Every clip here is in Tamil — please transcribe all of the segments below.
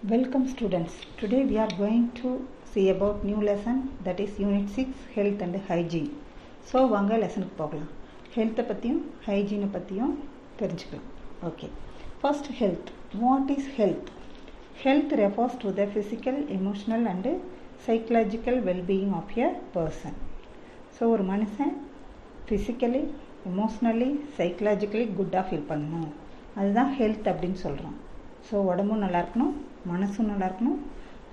Welcome students. Today we are going to see about new lesson, that is unit 6 health and hygiene. So வாங்க லெசனுக்கு போகலாம். ஹெல்த்தை பற்றியும் ஹைஜீனை பற்றியும் தெரிஞ்சுக்கலாம். Okay. First, health. What is health? Health refers to the physical, emotional and psychological well-being of a person. So ஒரு மனுஷன் physically, emotionally, psychologically குட்டாக ஃபீல் பண்ணணும். அதுதான் ஹெல்த் அப்படின்னு சொல்கிறோம். ஸோ உடம்பும் நல்லா இருக்கணும், மனசும் நல்லா இருக்கணும்,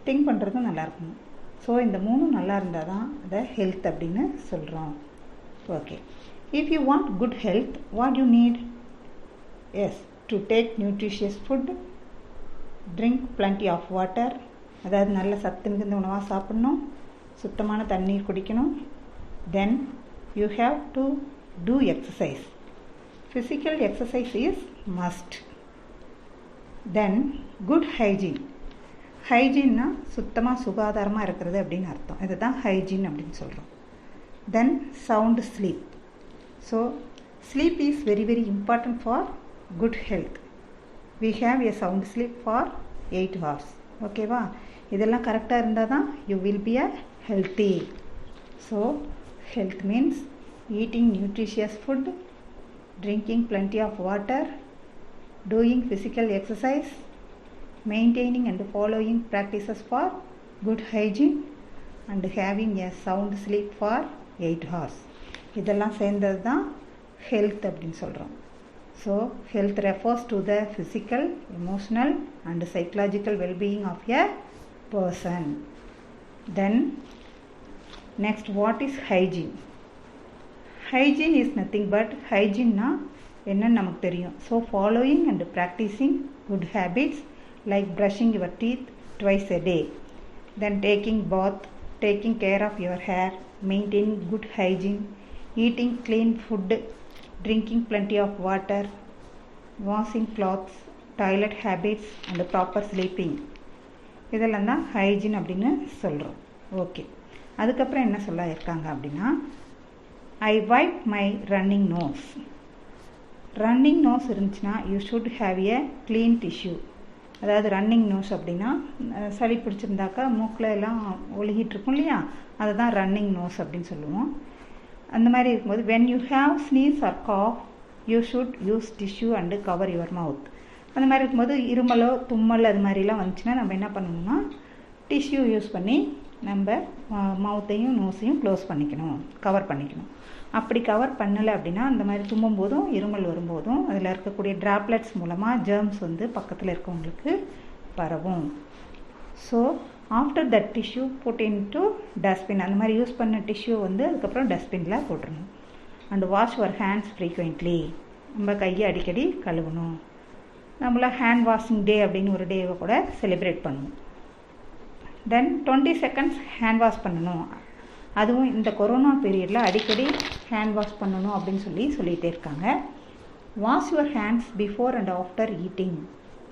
திங்க் பண்ணுறதும் நல்லா இருக்கணும். ஸோ இந்த மூணும் நல்லா இருந்தால் தான் அதை ஹெல்த் அப்படின்னு சொல்கிறோம். Okay, if you want good health, what you need? Yes, to take nutritious food, drink plenty of water, அதாவது நல்ல சத்து மிகுந்த உணவாக சாப்பிட்ணும், சுத்தமான தண்ணீர் குடிக்கணும். Then you have to do exercise. Physical exercise is must. Then good hygiene. ஹைஜீன்னா சுத்தமாக சுகாதாரமாக இருக்கிறது அப்படின்னு அர்த்தம். இதுதான் ஹைஜீன் அப்படின்னு சொல்கிறோம். Then sound sleep. So sleep is very very important for good health. We have a sound sleep for 8 hours. ஓகேவா? இதெல்லாம் கரெக்டாக இருந்தால் தான் you will be a healthy. So health means eating nutritious food, drinking plenty of water, doing physical exercise, maintaining and following practices for good hygiene, and having a sound sleep for 8 hours. இதெல்லாம் சேர்ந்தது தான் ஹெல்த் அப்படின்னு சொல்கிறோம். So health refers to the physical, emotional and psychological wellbeing of a person. Then next, what is hygiene? Hygiene is nothing but, ஹைஜீன்னா என்னன்னு நமக்கு தெரியும். So following and practising good habits like brushing your teeth twice a day, then taking bath, taking care of your hair, maintaining good hygiene, eating clean food, drinking plenty of water, washing clothes, toilet habits and proper sleeping. இதெல்லாம் தான் ஹைஜீன் அப்படின்னு சொல்கிறோம். ஓகே, அதுக்கப்புறம் என்ன சொல்ல இருக்காங்க அப்படின்னா, I wipe my running nose. Running nose இருந்துச்சுன்னா you should have a clean tissue. அதாவது ரன்னிங் நோஸ் அப்படின்னா சளி பிடிச்சிருந்தாக்கா மூக்கில் எல்லாம் ஒழுகிட்டு இருக்கும் இல்லையா, அதை தான் ரன்னிங் நோஸ் அப்படின்னு சொல்லுவோம். அந்த மாதிரி இருக்கும்போது when you have sneeze or cough you should use tissue and cover your mouth. அந்த மாதிரி இருக்கும்போது இருமலோ தும்மல் அது மாதிரிலாம் வந்துச்சுன்னா நம்ம என்ன பண்ணணும்னா டிஷ்யூ யூஸ் பண்ணி நம்ம மவுத்தையும் நோஸையும் க்ளோஸ் பண்ணிக்கணும், கவர் பண்ணிக்கணும். அப்படி கவர் பண்ணலை அப்படின்னா அந்த மாதிரி தும்பும் போதும் இருமல் வரும்போதும் அதில் இருக்கக்கூடிய ட்ராப்லெட்ஸ் மூலமாக ஜெர்ம்ஸ் வந்து பக்கத்தில் இருக்கவங்களுக்கு பரவும். So after that tissue put into dustbin. அந்த மாதிரி யூஸ் பண்ண டிஷ்யூ வந்து அதுக்கப்புறம் டஸ்ட்பினில் போட்டுருணும். And wash your hands frequently. நம்ம கையை அடிக்கடி கழுவணும். நம்மள ஹேண்ட் வாஷிங் டே அப்படின்னு ஒரு டேவை கூட செலிப்ரேட் பண்ணுவோம். தென் 20 seconds ஹேண்ட் வாஷ் பண்ணணும். அதுவும் இந்த கொரோனா பீரியடில் அடிக்கடி ஹேண்ட் வாஷ் பண்ணணும் அப்படின்னு சொல்லிகிட்டே இருக்காங்க. Wash your hands before and after eating.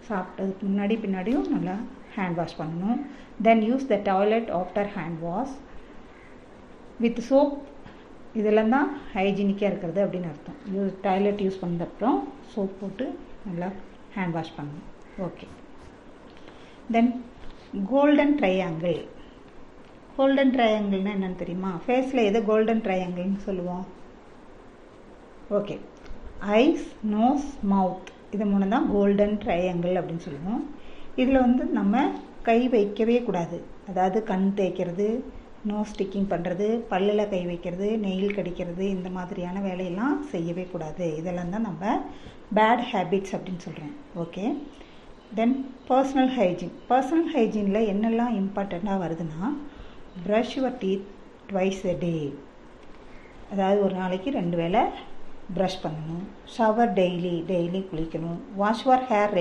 சாப்பிட்டதுக்கு முன்னாடி பின்னாடியும் நல்லா ஹேண்ட் வாஷ் பண்ணணும். தென் use the toilet after hand wash with soap. இதெல்லாம் தான் ஹைஜீனிக்காக இருக்கிறது அப்படின்னு அர்த்தம். டாய்லெட் யூஸ் பண்ணதுக்கப்புறம் சோப் போட்டு நல்லா ஹேண்ட் வாஷ் பண்ணணும். ஓகே, தென் கோல்டன் ட்ரையாங்கிள். கோல்டன் ட்ரையாங்கிள்னால் என்னென்னு தெரியுமா? ஃபேஸில் எது கோல்டன் ட்ரையாங்கிள்னு சொல்லுவோம்? ஓகே, ஐஸ், நோஸ், மவுத், இது மூணு தான் கோல்டன் ட்ரையாங்கிள் அப்படின்னு சொல்லுவோம். இதில் வந்து நம்ம கை வைக்கவே கூடாது. அதாவது கண் தேய்க்கிறது, நோஸ் ஸ்டிக்கிங் பண்ணுறது, பல்லில் கை வைக்கிறது, நெயில் கடிக்கிறது, இந்த மாதிரியான வேலையெல்லாம் செய்யவே கூடாது. இதெல்லாம் தான் நம்ம பேட் ஹேபிட்ஸ் அப்படின்னு சொல்கிறோம். Okay, then personal hygiene. Personal ஹைஜீனில் என்னெல்லாம் இம்பார்ட்டண்ட்டாக வருதுன்னா, brush your teeth twice a day. அதாவது ஒரு நாளைக்கு 2 வேளை ப்ரஷ் பண்ணணும். ஷவர் டெய்லி குளிக்கணும். வாஷ் யுவர் ஹேர்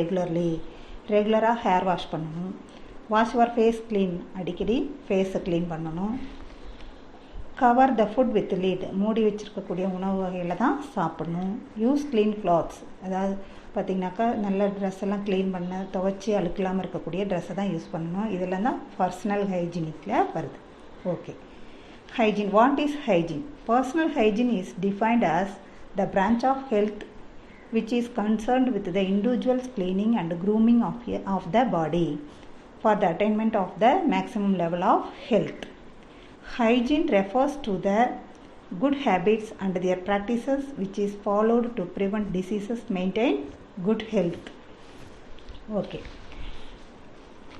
ரெகுலராக ஹேர் வாஷ் பண்ணணும். வாஷ் யுவர் ஃபேஸ் க்ளீன், அடிக்கடி ஃபேஸை க்ளீன் பண்ணணும். Cover the food with lid, மூடி வச்சுருக்கக்கூடிய உணவு வகையில் தான் சாப்பிடணும். யூஸ் க்ளீன் கிளாத்ஸ், அதாவது பார்த்திங்கனாக்கா நல்ல ட்ரெஸ் எல்லாம் க்ளீன் பண்ண துவைச்சி அழுக்கலாமல் இருக்கக்கூடிய ட்ரெஸ்ஸை தான் யூஸ் பண்ணணும். இதெல்லாம் தான் பர்சனல் ஹைஜீனிக்கில் வருது. Okay, hygiene. What is hygiene? Personal hygiene is defined as the branch of health which is concerned with the individual's cleaning and grooming of the body. for the attainment of the maximum level of health. Hygiene refers to the good habits and their practices which is followed to prevent diseases, maintain good health. Okay.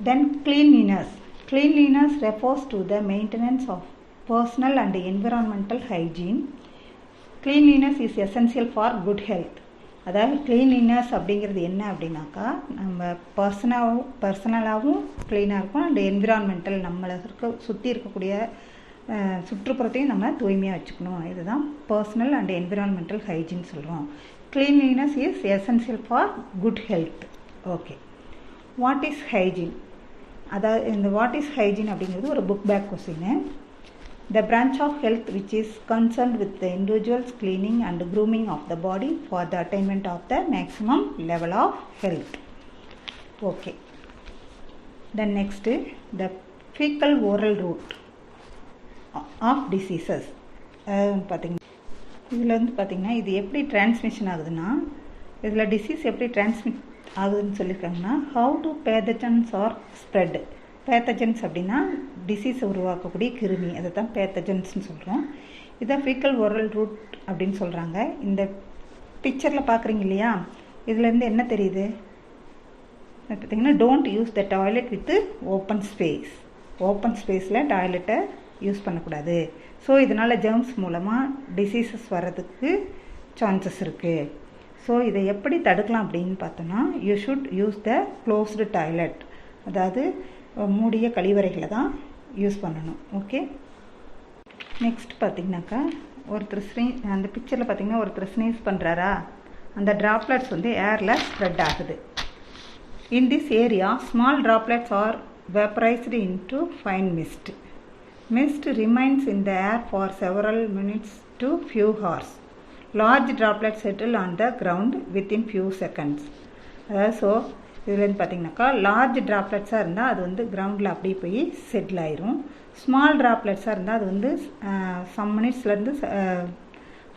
Then cleanliness. Cleanliness refers to the maintenance of personal and environmental hygiene. Cleanliness is essential for good health. அதாவது cleanliness அப்படிங்கிறது என்ன அப்படின்னாக்கா, நம்ம பர்சனலாகவும் க்ளீனாக இருக்கும் அண்ட் என்விரான்மெண்டல் நம்மளை சுற்றி இருக்கக்கூடிய சுற்றுப்புறத்தையும் நம்ம தூய்மையாக வச்சுக்கணும். இதுதான் பர்சனல் அண்ட் என்விரான்மெண்டல் ஹைஜீன் சொல்கிறோம். cleanliness is essential for good health. Okay, what is hygiene? அதாவது இந்த வாட் இஸ் ஹைஜீன் அப்படிங்கிறது ஒரு book back question. The branch of health which is concerned with the individual's cleaning and grooming of the body for the attainment of the maximum level of health. Okay. Then next, the fecal oral route of diseases. இதில் வந்து பார்த்திங்கன்னா இது எப்படி டிரான்ஸ்மிஷன் ஆகுதுன்னா, இதில் டிசீஸ் எப்படி டிரான்ஸ்மிட் ஆகுதுன்னு சொல்லியிருக்காங்கன்னா, how to pathogens R spread. Pathogens அப்படின்னா டிசீஸ் உருவாக்கக்கூடிய கிருமி, அதை தான் பேத்தஜன்ஸ்னு சொல்கிறோம். இதை ஃபீக்கல் ஓரல் ரூட் அப்படின்னு சொல்கிறாங்க. இந்த பிக்சரில் பார்க்குறீங்க இல்லையா, இதுலேருந்து என்ன தெரியுது பார்த்திங்கன்னா, don't use the toilet with open space. Open ஸ்பேஸில் டாய்லெட்டை யூஸ் பண்ணக்கூடாது. ஸோ இதனால் ஜெர்ம்ஸ் மூலமாக டிசீசஸ் வர்றதுக்கு சான்சஸ் இருக்குது. ஸோ இதை எப்படி தடுக்கலாம் அப்படின்னு பார்த்தோன்னா, you should use the closed toilet, அதாவது மூடிய கழிவறைகளை தான் யூஸ் பண்ணணும். ஓகே. நெக்ஸ்ட் பார்த்திங்கனாக்கா, அந்த பிக்சரில் பார்த்திங்கன்னா ஒருத்தர் ஸ்னீஸ் பண்ணுறாரா, அந்த ட்ராப்லெட்ஸ் வந்து ஏரில் ஸ்ப்ரெட் ஆகுது. In this area small droplets are vaporised into fine mist. Mist remains in the air for several minutes to few hours. Large droplets settle on the ground within few seconds. அதாவது ஸோ இதுலேருந்து பார்த்திங்கனாக்கா, லார்ஜ் ட்ராப்லெட்ஸாக இருந்தால் அது வந்து கிரவுண்டில் அப்படியே போய் செட்டில் ஆயிரும். ஸ்மால் ட்ராப்லெட்ஸாக இருந்தால் அது வந்து சம் மினிட்ஸ்லேருந்து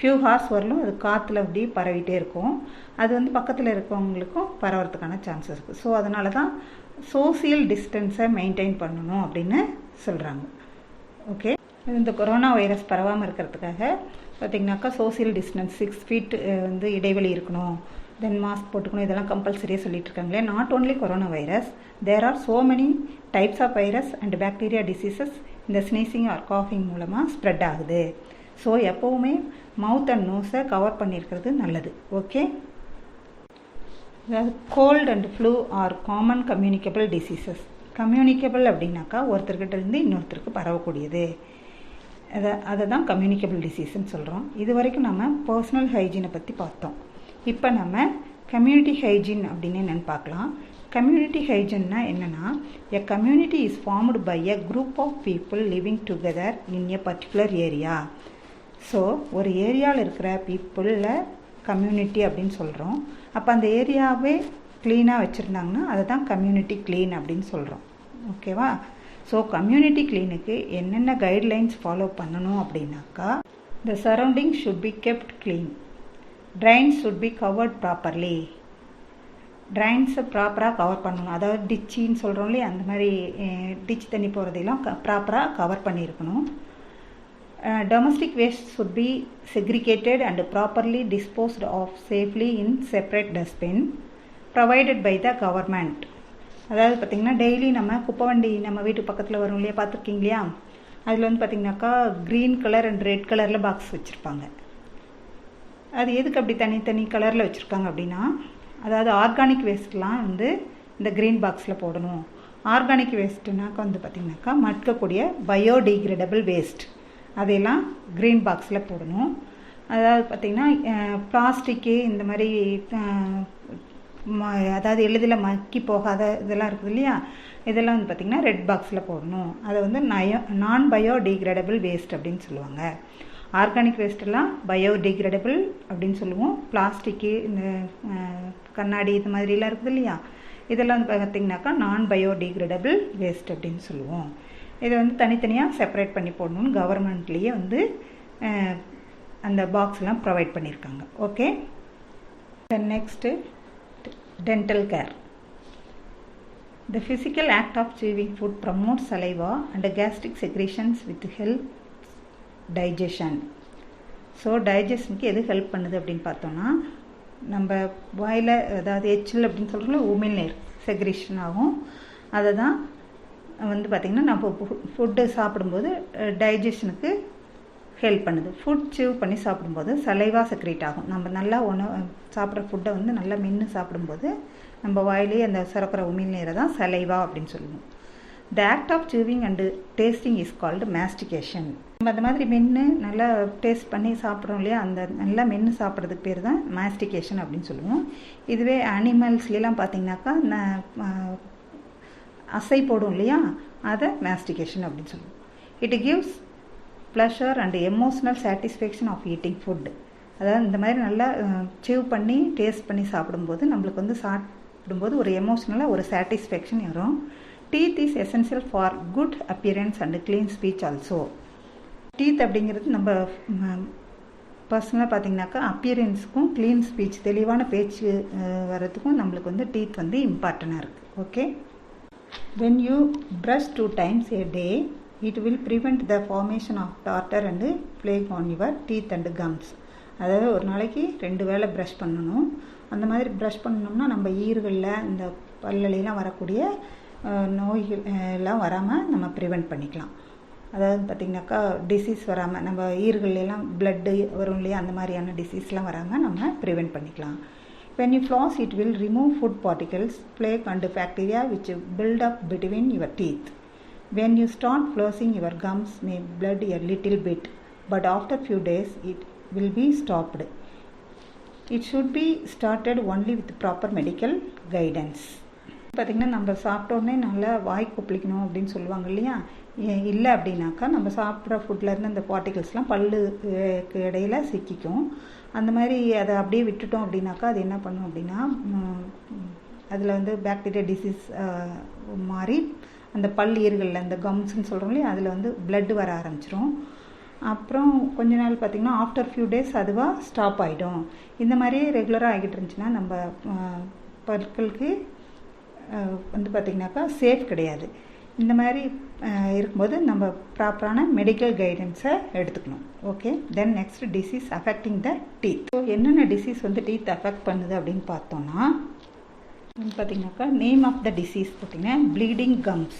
ஃபியூ ஹார்ஸ் வரலும் அது காற்றுல அப்படியே பரவிட்டே இருக்கும். அது வந்து பக்கத்தில் இருக்கவங்களுக்கும் பரவறதுக்கான சான்சஸ் இருக்குது. ஸோ அதனால தான் சோசியல் டிஸ்டன்ஸை மெயின்டைன் பண்ணணும் அப்படின்னு சொல்கிறாங்க. ஓகே. இந்த கொரோனா வைரஸ் பரவாமல் இருக்கிறதுக்காக பார்த்திங்கனாக்கா சோசியல் டிஸ்டன்ஸ் 6 feet வந்து இடைவெளி இருக்கணும், தென் மாஸ்க் போட்டுக்கணும், இதெல்லாம் கம்பல்சரியாக சொல்லிட்டு இருக்காங்களே. Not only corona virus, there are so many types of virus and bacteria diseases இந்த ஸ்னீசிங் ஆர் காஃபிங் மூலமாக ஸ்ப்ரெட் ஆகுது. ஸோ எப்போவுமே மவுத் அண்ட் நோஸை கவர் பண்ணியிருக்கிறது நல்லது. ஓகே. அதாவது cold and flu or common communicable diseases. Communicable அப்படின்னாக்கா ஒருத்தர்கிட்ட இருந்து இன்னொருத்தருக்கு பரவக்கூடியது, அதை தான் கம்யூனிகபிள் டிசீஸ்ன்னு சொல்கிறோம். இது வரைக்கும் நம்ம பர்சனல் ஹைஜீனை பற்றி பார்த்தோம். இப்போ நம்ம கம்யூனிட்டி ஹைஜீன் அப்படின்னு என்னென்னு பார்க்கலாம். கம்யூனிட்டி ஹைஜீன்னா என்னென்னா, a community is formed by a group of people living together in a particular area. So ஒரு ஏரியாவில் இருக்கிற பீப்புளில் கம்யூனிட்டி அப்படின்னு சொல்கிறோம். அப்போ அந்த ஏரியாவே க்ளீனாக வச்சுருந்தாங்கன்னா அதை தான் கம்யூனிட்டி க்ளீன் அப்படின்னு சொல்கிறோம். ஓகேவா? ஸோ கம்யூனிட்டி க்ளீனுக்கு என்னென்ன கைட்லைன்ஸ் ஃபாலோ பண்ணணும் அப்படின்னாக்கா, the surrounding should be kept clean, drains should be covered properly. ட்ரைன்ஸை ப்ராப்பராக கவர் பண்ணணும், அதாவது டிச்சின்னு சொல்கிறோம் இல்லையா, அந்த மாதிரி டிச் தண்ணி போகிறதையெல்லாம் ப்ராப்பராக கவர் பண்ணியிருக்கணும். Domestic waste should be segregated and properly disposed of safely in separate dustbin provided by the government. அதாவது பார்த்திங்கன்னா டெய்லி நம்ம குப்பை வண்டி நம்ம வீட்டு பக்கத்தில் வரும் இல்லையா, பார்த்துருக்கீங்க இல்லையா, அதில் வந்து பார்த்திங்கனாக்கா க்ரீன் கலர் அண்ட் ரெட் கலரில் பாக்ஸ் வச்சுருப்பாங்க. அது எதுக்கு அப்படி தனி கலரில் வச்சுருக்காங்க அப்படின்னா, அதாவது ஆர்கானிக் வேஸ்ட்லாம் வந்து இந்த க்ரீன் பாக்ஸில் போடணும். ஆர்கானிக் வேஸ்ட்டுனாக்கா வந்து பார்த்திங்கனாக்கா மட்கக்கூடிய பயோடிகிரேடபிள் வேஸ்ட், அதையெல்லாம் க்ரீன் பாக்ஸில் போடணும். அதாவது பார்த்திங்கன்னா பிளாஸ்டிக்கு இந்த மாதிரி அதாவது எளிதில் மக்கி போகாத இதெல்லாம் இருக்குது இல்லையா, இதெல்லாம் வந்து பார்த்திங்கன்னா ரெட் பாக்ஸில் போடணும். அதை வந்து நான் பயோடிகிரேடபிள் வேஸ்ட் அப்படின்னு சொல்லுவாங்க. ஆர்கானிக் வேஸ்ட்டெல்லாம் பயோடிகிரேடபிள் அப்படின்னு சொல்லுவோம். பிளாஸ்டிக்கு இந்த கண்ணாடி இது மாதிரிலாம் இருக்குது இல்லையா, இதெல்லாம் வந்து பார்த்திங்கனாக்கா நான் பயோடிகிரேடபிள் வேஸ்ட் அப்படின்னு சொல்லுவோம். இதை வந்து தனித்தனியாக செப்பரேட் பண்ணி போடணும்னு கவர்மெண்ட்லேயே வந்து அந்த பாக்ஸ்லாம் ப்ரொவைட் பண்ணியிருக்காங்க. Okay. Next dental care. The physical act of chewing food promotes saliva and gastric secretions with help digestion. So டைஜஷனுக்கு எது ஹெல்ப் பண்ணுது அப்படின்னு பார்த்தோன்னா, நம்ம வாயில் அதாவது எச்சில் அப்படின்னு சொல்கிறோம்ல, உமிழ்நீர் செக்ரேஷன் ஆகும். அதை தான் வந்து பார்த்திங்கன்னா நம்ம ஃபுட்டு சாப்பிடும்போது டைஜஷனுக்கு ஹெல்ப் பண்ணுது. ஃபுட் சீவ் பண்ணி சாப்பிடும்போது சலைவா செக்ரேட் ஆகும். நம்ம நல்லா சாப்பிட்ற ஃபுட்டை வந்து நல்லா மென்று சாப்பிடும்போது நம்ம வாயிலே அந்த சுரக்கிற உமிழ்நீரை தான் சலைவா அப்படின்னு சொல்லுவோம். The act of chewing and tasting is called mastication. நம்ம அந்த மாதிரி மென்று நல்லா டேஸ்ட் பண்ணி சாப்பிட்றோம் இல்லையா, அந்த நல்லா மென்று சாப்பிட்றதுக்கு பேர் தான் மாஸ்டிகேஷன் அப்படின்னு சொல்லுவோம். இதுவே அனிமல்ஸ்லாம் பார்த்திங்கனாக்கா அசை போடும் இல்லையா, அதை மாஸ்டிகேஷன் அப்படின்னு சொல்லுவோம். It gives pleasure and emotional satisfaction of eating food. அதாவது இந்த மாதிரி நல்லா சீவ் பண்ணி டேஸ்ட் பண்ணி சாப்பிடும்போது நம்மளுக்கு வந்து சாப்பிடும்போது ஒரு எமோஷ்னலாக ஒரு சாட்டிஸ்ஃபேக்ஷன் வரும். Teeth is essential for good appearance and clean speech also. Teeth அப்படிங்கிறது நம்ம பர்சனலாக பார்த்திங்கனாக்கா அப்பியரன்ஸுக்கும் க்ளீன் ஸ்பீச் தெளிவான பேச்சு வர்றதுக்கும் நம்மளுக்கு வந்து டீத் வந்து இம்பார்ட்டண்டாக இருக்குது. Okay, when you brush 2 times a day, it will prevent the formation of tartar and plaque on your teeth and gums. அதாவது ஒரு நாளைக்கு 2 வேளை ப்ரஷ் பண்ணணும். அந்த மாதிரி ப்ரஷ் பண்ணோம்னா நம்ம ஈறுகளில் இந்த பல்லெல்லாம் வரக்கூடிய நோய்கள் எல்லாம் வராமல் நம்ம ப்ரிவெண்ட் பண்ணிக்கலாம். அதாவது பார்த்திங்கனாக்கா டிசீஸ் வராமல், நம்ம ஈறுகள்லாம் பிளட்டு வரும் இல்லையா, அந்த மாதிரியான டிசீஸ்லாம் வராமல் நம்ம ப்ரிவெண்ட் பண்ணிக்கலாம். When you floss, it will remove food particles, plaque and bacteria which build up between your teeth. When you start flossing, your gums may bleed a little bit, but after few days it will be stopped. It should be started only with proper medical guidance. பார்த்திங்கன்னா நம்ம சாப்பிட்டோடனே நல்லா வாய் கொப்பளிக்கணும் அப்படின்னு சொல்லுவாங்க இல்லையா, இல்லை அப்படின்னாக்கா நம்ம சாப்பிட்ற ஃபுட்லேருந்து அந்த பார்ட்டிகல்ஸ்லாம் பல்லுக்கு இடையில சிக்கிக்கும். அந்த மாதிரி அதை அப்படியே விட்டுட்டோம் அப்படின்னாக்கா அது என்ன பண்ணும் அப்படின்னா அதில் வந்து பாக்டீரியா டிசீஸ் மாறி அந்த பல் ஈறுகளில் அந்த கம்ஸ்ன்னு சொல்கிறோம் இல்லையா, அதில் வந்து பிளட் வர ஆரம்பிச்சிரும். அப்புறம் கொஞ்ச நாள் பார்த்திங்கன்னா ஆஃப்டர் ஃபியூ டேஸ் அதுவாக ஸ்டாப் ஆகிடும். இந்த மாதிரியே ரெகுலராக ஆகிட்டு இருந்துச்சுன்னா நம்ம பற்களுக்கு வந்து பார்த்திங்கனாக்கா சேஃப் கிடையாது. இந்த மாதிரி இருக்கும்போது நம்ம ப்ராப்பரான மெடிக்கல் கைடன்ஸை எடுத்துக்கணும். Okay, then next disease affecting த டீத். ஸோ என்னென்ன டிசீஸ் வந்து டீத் அஃபெக்ட் பண்ணுது அப்படின்னு பார்த்தோன்னா பார்த்திங்கனாக்கா நேம் ஆஃப் த டிசீஸ் பார்த்திங்கன்னா ப்ளீடிங் கம்ஸ்.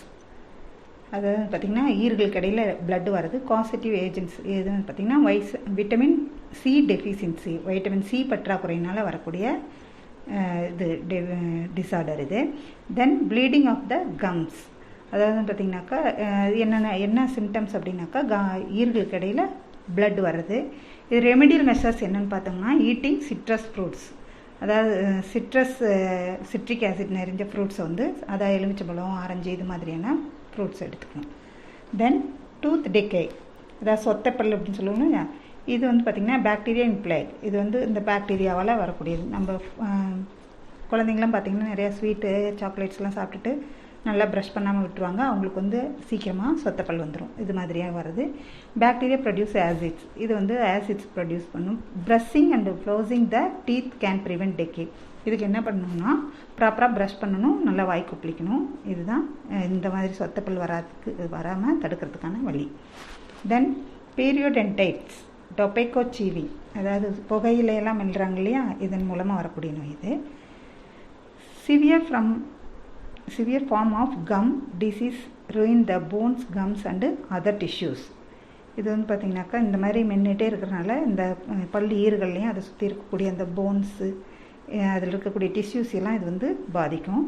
அதாவது பார்த்திங்கன்னா ஈறுகளுக்கு இடையில் பிளட் வருது. காசட்டிவ் ஏஜென்ட்ஸ் எதுன்னு பார்த்திங்கன்னா vitamin C deficiency, vitamin C பற்றாக்குறையினால் வரக்கூடிய இது டிஸார்டர் இது. Then bleeding of the gums, அதாவது பார்த்திங்கனாக்கா என்ன சிம்டம்ஸ் அப்படின்னாக்கா ஈறுகளுக்கு இடையில் பிளட் வர்றது. இது ரெமிடியல் மெஷர்ஸ் என்னென்னு பார்த்தோம்னா ஈட்டிங் சிட்ரஸ் ஃப்ரூட்ஸ், அதாவது சிட்ரிக் ஆசிட் நிறைஞ்ச ஃப்ரூட்ஸை வந்து அதாவது எலுமிச்சம்பழம், ஆரஞ்சு இது மாதிரியான ஃப்ரூட்ஸ் எடுத்துக்கணும். தென் டூத் டெக்கே, அதாவது சொத்தைப்பல் அப்படின்னு சொல்லுவோம்னா இது வந்து பார்த்திங்கன்னா பாக்டீரியா இன் பிளேக். இது வந்து இந்த பாக்டீரியாவால் வரக்கூடியது. நம்ம குழந்தைங்களாம் பார்த்திங்கன்னா நிறையா ஸ்வீட்டு சாக்லேட்ஸ்லாம் சாப்பிட்டுட்டு நல்லா ப்ரஷ் பண்ணாமல் விட்டுருவாங்க. அவங்களுக்கு வந்து சீக்கிரமாக சொத்தைப்பல் வந்துடும். இது மாதிரியாக வருது. பாக்டீரியா ப்ரொடியூஸ் ஆசிட்ஸ், இது வந்து ஆசிட்ஸ் ப்ரொடியூஸ் பண்ணும். Brushing and flossing the teeth can prevent decay. இதுக்கு என்ன பண்ணணும்னா ப்ராப்பராக ப்ரஷ் பண்ணணும், நல்லா வாய் கொப்பளிக்கணும். இதுதான் இந்த மாதிரி சொத்தைப்பல் வராமல் தடுக்கிறதுக்கான வழி. தென் பீரியோடென்டைட்ஸ், டொபேக்கோ சீவிங், அதாவது புகையிலையெல்லாம் மெல்றாங்க இல்லையா, இதன் மூலமாக வரக்கூடிய நோய் இது. Severe form of gum disease ruin the bones, gums and other tissues. இது வந்து பார்த்திங்கனாக்கா இந்த மாதிரி மென்னுட்டே இருக்கிறனால இந்த பல்லு ஈறுகள்லையும் அதை சுற்றி இருக்கக்கூடிய அந்த போன்ஸு, அதில் இருக்கக்கூடிய டிஷ்யூஸ் எல்லாம் இது வந்து பாதிக்கும்.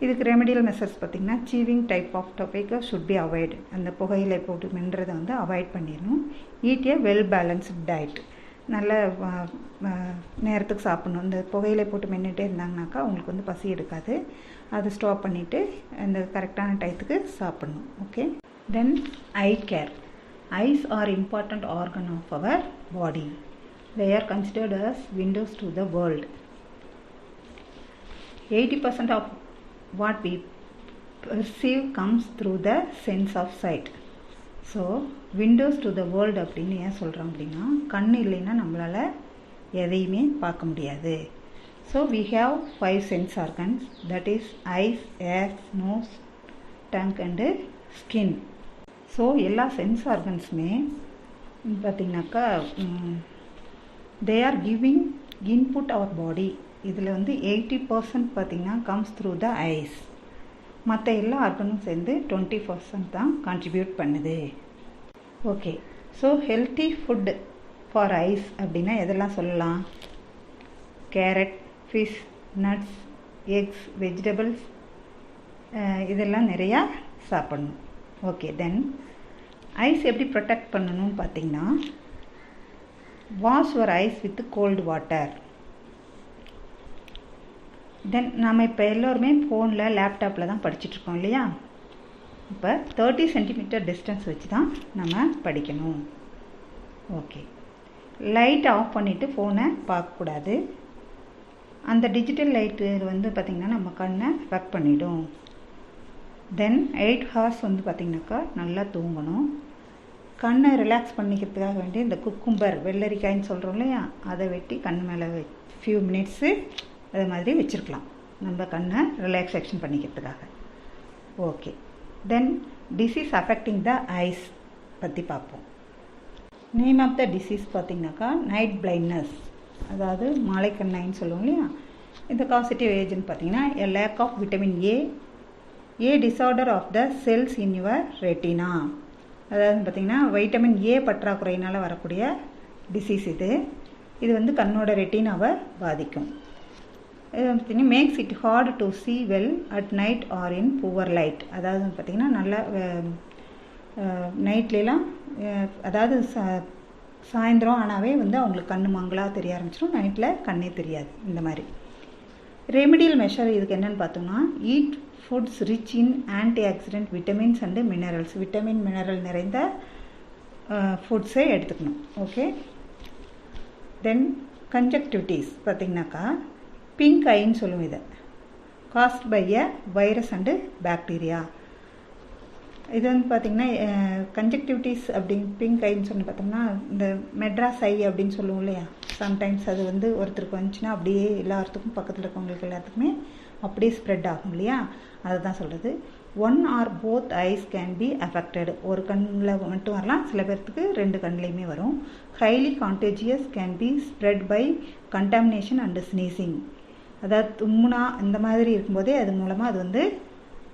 இதுக்கு ரெமெடியல் மெஷர்ஸ் பார்த்திங்கன்னா chewing type of tobacco should be avoid. அந்த புகையிலை போட்டு மென்றதை வந்து அவாய்ட் பண்ணிடணும். Eat a well balanced diet, நல்ல நேரத்துக்கு சாப்பிட்ணும். இந்த புகையிலை போட்டு மென்னுட்டே இருந்தாங்கனாக்கா அவங்களுக்கு வந்து பசி எடுக்காது. அதை ஸ்டாப் பண்ணிவிட்டு அந்த கரெக்டான டயத்துக்கு சாப்பிட்ணும். Okay, then I care. Eyes are important organ of our body. They are considered as windows to the world. 80% of what we perceive comes through the sense of sight. So, windows to the world அப்படின்னு ஏன் சொல்கிறோம் அப்படின்னா, கண் இல்லைன்னா நம்மளால் எதையுமே பார்க்க முடியாது. So we have 5 sense organs, that is eyes, ears, nose, tongue and skin. So எல்லா சென்ஸ் ஆர்கன்ஸுமே பார்த்திங்கனாக்கா தே ஆர் கிவிங் இன்புட் அவர் பாடி. இதில் வந்து 80% பார்த்திங்கன்னா கம்ஸ் த்ரூ த ஐஸ். மற்ற எல்லா ஆர்கனும் சேர்ந்து 20% தான் கான்ட்ரிபியூட் பண்ணுது. Okay, so healthy food for eyes அப்படின்னா எதெல்லாம் சொல்லலாம்? Carrot, fish, nuts, eggs, vegetables, இதெல்லாம் நிறையா சாப்பிடணும். ஓகே, தென் ஐஸ் எப்படி ப்ரொடெக்ட் பண்ணணும்னு பார்த்தீங்கன்னா, wash your eyes with cold water. Then நம்ம இப்போ எல்லோருமே ஃபோனில் லேப்டாப்பில் தான் படிச்சுட்ருக்கோம் இல்லையா? இப்போ 30 சென்டிமீட்டர் டிஸ்டன்ஸ் வச்சு தான் நம்ம படிக்கணும். ஓகே, லைட் ஆஃப் பண்ணிவிட்டு ஃபோனை பார்க்கக்கூடாது. அந்த டிஜிட்டல் லைட்டு வந்து பார்த்திங்கன்னா நம்ம கண்ணை ஒர்க் பண்ணிவிடும். தென் 8 ஹவர்ஸ் வந்து பார்த்திங்கனாக்கா நல்லா தூங்கணும். கண்ணை ரிலாக்ஸ் பண்ணிக்கிறதுக்காக வேண்டி இந்த குக்கும்பர், வெள்ளரிக்காய்ன்னு சொல்கிறோம் இல்லையா, அதை வெட்டி கண் மேலே ஃபியூ மினிட்ஸு அது மாதிரி வச்சுருக்கலாம் நம்ம கண்ணை ரிலாக்ஸேஷன் பண்ணிக்கிறதுக்காக. Okay, then disease affecting the eyes பற்றி பார்ப்போம். நேம் ஆஃப் த டிசீஸ் பார்த்திங்கனாக்கா நைட் பிளைண்ட்னஸ், அதாவது மாலைக்கண்ணாயின்னு சொல்லுவோம் இல்லையா. இந்த காசிட்டிவ் ஏஜ்னு பார்த்திங்கன்னா a lack of vitamin A disorder of the cells in your retina. அதாவது பார்த்திங்கன்னா வைட்டமின் ஏ பற்றாக்குறையினால் வரக்கூடிய டிசீஸ் இது வந்து கண்ணோட ரெட்டினாவை பாதிக்கும். இது பார்த்திங்கன்னா makes it hard to see well at night or in poor light. அதாவது பார்த்திங்கன்னா நல்லா நைட்லாம், அதாவது சாயந்தரம் ஆனாவே வந்து அவங்களுக்கு கண்ணு மங்களாக தெரிய ஆரம்பிச்சிடும், நைட்டில் கண்ணே தெரியாது. இந்த மாதிரி ரெமிடியல் மெஷர் இதுக்கு என்னென்னு பார்த்தோம்னா, eat foods rich in anti accident vitamins and minerals. Vitamin mineral நிறைந்த ஃபுட்ஸை எடுத்துக்கணும். ஓகே, தென் கன்ஜக்டிவிட்டிஸ் பார்த்திங்கனாக்கா பிங்க் ஐன்னு சொல்லுவோம். இதை caused by a virus and bacteria. இது வந்து பார்த்திங்கன்னா கன்ஜக்டிவிட்டிஸ் பிங்க் ஐன்னு சொல்லி பார்த்தோம்னா இந்த மெட்ராஸ் ஐ அப்படின்னு சொல்லுவோம் இல்லையா. சம்டைம்ஸ் அது வந்து ஒருத்தருக்கு வந்துச்சுன்னா அப்படியே எல்லாத்துக்கும் பக்கத்தில் இருக்கவங்களுக்கு எல்லாத்துக்குமே அப்படியே ஸ்ப்ரெட் ஆகும் இல்லையா, அதுதான் சொல்கிறது. 1 or both eyes can be affected. ஒரு கண்ணில் மட்டும் வரலாம், சில பேர்த்துக்கு 2 கண்ணிலையுமே வரும். Highly contagious can be spread by contamination and sneezing. அதாவது தும்முனா இந்த மாதிரி இருக்கும்போதே அது மூலமாக அது வந்து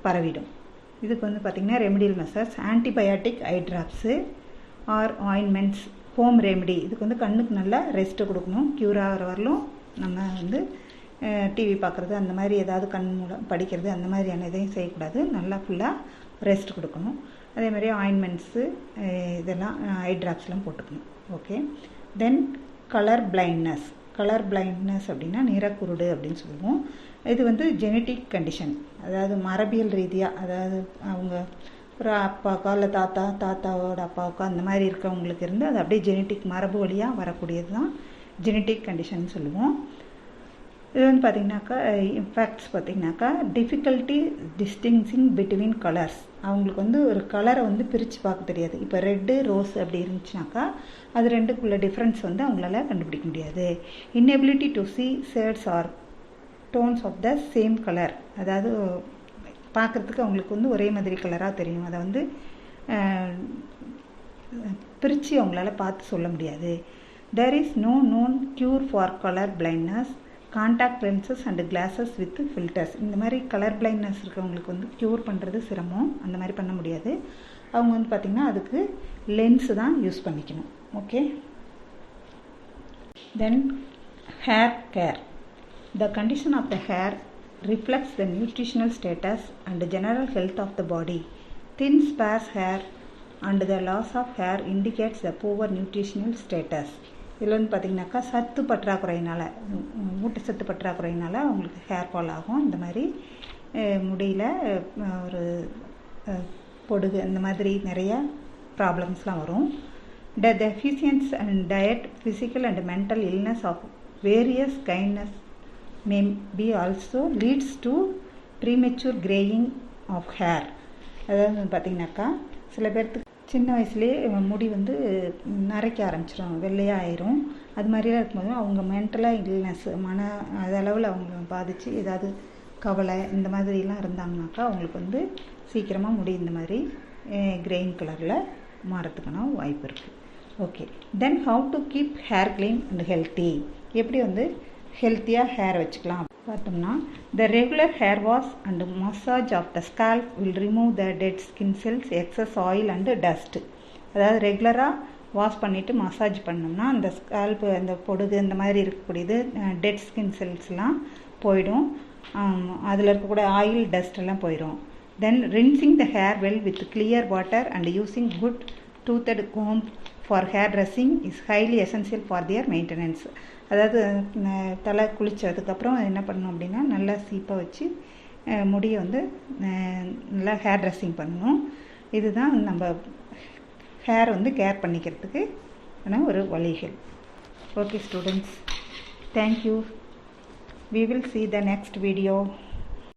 பரவிடும். இதுக்கு வந்து பார்த்திங்கன்னா remedial measures antibiotic eye drops or ointments, home remedy. இதுக்கு வந்து கண்ணுக்கு நல்லா ரெஸ்ட்டு கொடுக்கணும். க்யூர் ஆகிற வரலும் நம்ம வந்து டிவி பார்க்குறது அந்த மாதிரி ஏதாவது கண் மூலம் படிக்கிறது அந்த மாதிரியான இதையும் செய்யக்கூடாது. நல்லா ஃபுல்லாக ரெஸ்ட் கொடுக்கணும். அதே மாதிரி ஆயின்மெண்ட்ஸு இதெல்லாம் ஐ ட்ராப்ஸ்லாம் போட்டுக்கணும். ஓகே, தென் கலர் பிளைண்ட்னஸ். கலர் பிளைண்ட்னஸ் அப்படின்னா நிறக்குருடு அப்படின்னு சொல்லுவோம். இது வந்து ஜெனட்டிக் கண்டிஷன், அதாவது மரபியல் ரீதியாக, அதாவது அவங்க ஒரு அப்பாவுக்கோ இல்லை தாத்தாவோட அப்பாவுக்கோ அந்த மாதிரி இருக்கவங்களுக்கு இருந்து அது அப்படியே ஜெனட்டிக் மரபு வழியாக வரக்கூடியது தான் ஜெனட்டிக் கண்டிஷன் சொல்லுவோம். இது வந்து பார்த்திங்கனாக்கா இம்பேக்ட்ஸ் பார்த்திங்கனாக்கா டிஃபிகல்ட்டி டிஸ்டிங்ஸிங் பிட்வீன் கலர்ஸ். அவங்களுக்கு வந்து ஒரு கலரை வந்து பிரித்து பார்க்க தெரியாது. இப்போ ரெட்டு ரோஸ் அப்படி இருந்துச்சுனாக்கா அது ரெண்டுக்குள்ள டிஃப்ரென்ஸ் வந்து அவங்களால கண்டுபிடிக்க முடியாது. Inability to see shades or tones of the same colour, அதாவது பார்க்குறதுக்கு அவங்களுக்கு வந்து ஒரே மாதிரி கலராக தெரியும், அதை வந்து பிரித்து அவங்களால பார்த்து சொல்ல முடியாது. There is no known cure for colour blindness, contact lenses and glasses with filters. இந்த மாதிரி கலர் பிளைண்ட்னஸ் இருக்கவங்களுக்கு வந்து க்யூர் பண்ணுறது சிரமம், அந்த மாதிரி பண்ண முடியாது. அவங்க வந்து பார்த்திங்கன்னா அதுக்கு லென்ஸு தான் யூஸ் பண்ணிக்கணும். Okay, then hair care. The condition of the hair reflects the nutritional status and general health of the body. Thin sparse hair and the loss of hair indicates the poor nutritional status. இதில் வந்து பார்த்திங்கனாக்கா சத்து பற்றாக்குறையினால், ஊட்டச்சத்து பற்றாக்குறையினால் அவங்களுக்கு ஹேர் ஃபால் ஆகும். இந்த மாதிரி முடியில் ஒரு பொடுகு இந்த மாதிரி நிறைய ப்ராப்ளம்ஸ்லாம் வரும். The deficiency and diet, physical and mental illness of various kindness may be also leads to premature graying of hair. அதாவது பார்த்திங்கனாக்கா சில பேர்த்துக்கு சின்ன வயசுலேயே முடி வந்து நரைக்க ஆரம்பிச்சிடும், வெள்ளையாக ஆயிரும். அது மாதிரிலாம் இருக்கும்போது அவங்க மென்டலாக இல்னஸ் மன அதளவில் அவங்க பாதித்து ஏதாவது கவலை இந்த மாதிரிலாம் இருந்தாங்கனாக்கா அவங்களுக்கு வந்து சீக்கிரமாக முடி இந்த மாதிரி கிரெயின் கலரில் மாறத்துக்கான வாய்ப்பு இருக்குது. Okay, then how to keep hair clean and healthy, எப்படி வந்து ஹெல்த்தியாக ஹேர் வச்சுக்கலாம் பார்த்தோம்னா, the regular hair wash and massage of the scalp will remove the dead skin cells, excess oil and dust. அதாவது ரெகுலராக வாஷ் பண்ணிவிட்டு மசாஜ் பண்ணோம்னா அந்த ஸ்கால்ப்பு அந்த பொடுகு இந்த மாதிரி இருக்கக்கூடியது டெட் ஸ்கின் செல்ஸ்லாம் போயிடும், அதில் இருக்கக்கூடிய ஆயில் டஸ்ட் எல்லாம் போயிடும். Then rinsing the hair well with clear water and using good toothed comb for hair dressing is highly essential for their maintenance. அதாவது தலை குளித்ததுக்கப்புறம் என்ன பண்ணணும் அப்படின்னா நல்லா சீப்பை வச்சு முடியை வந்து நல்லா ஹேர் ட்ரெஸ்ஸிங் பண்ணணும். இதுதான் நம்ம ஹேர் வந்து கேர் பண்ணிக்கிறதுக்கு ஒரு வழிகள். Okay students, thank you. We will see the next video.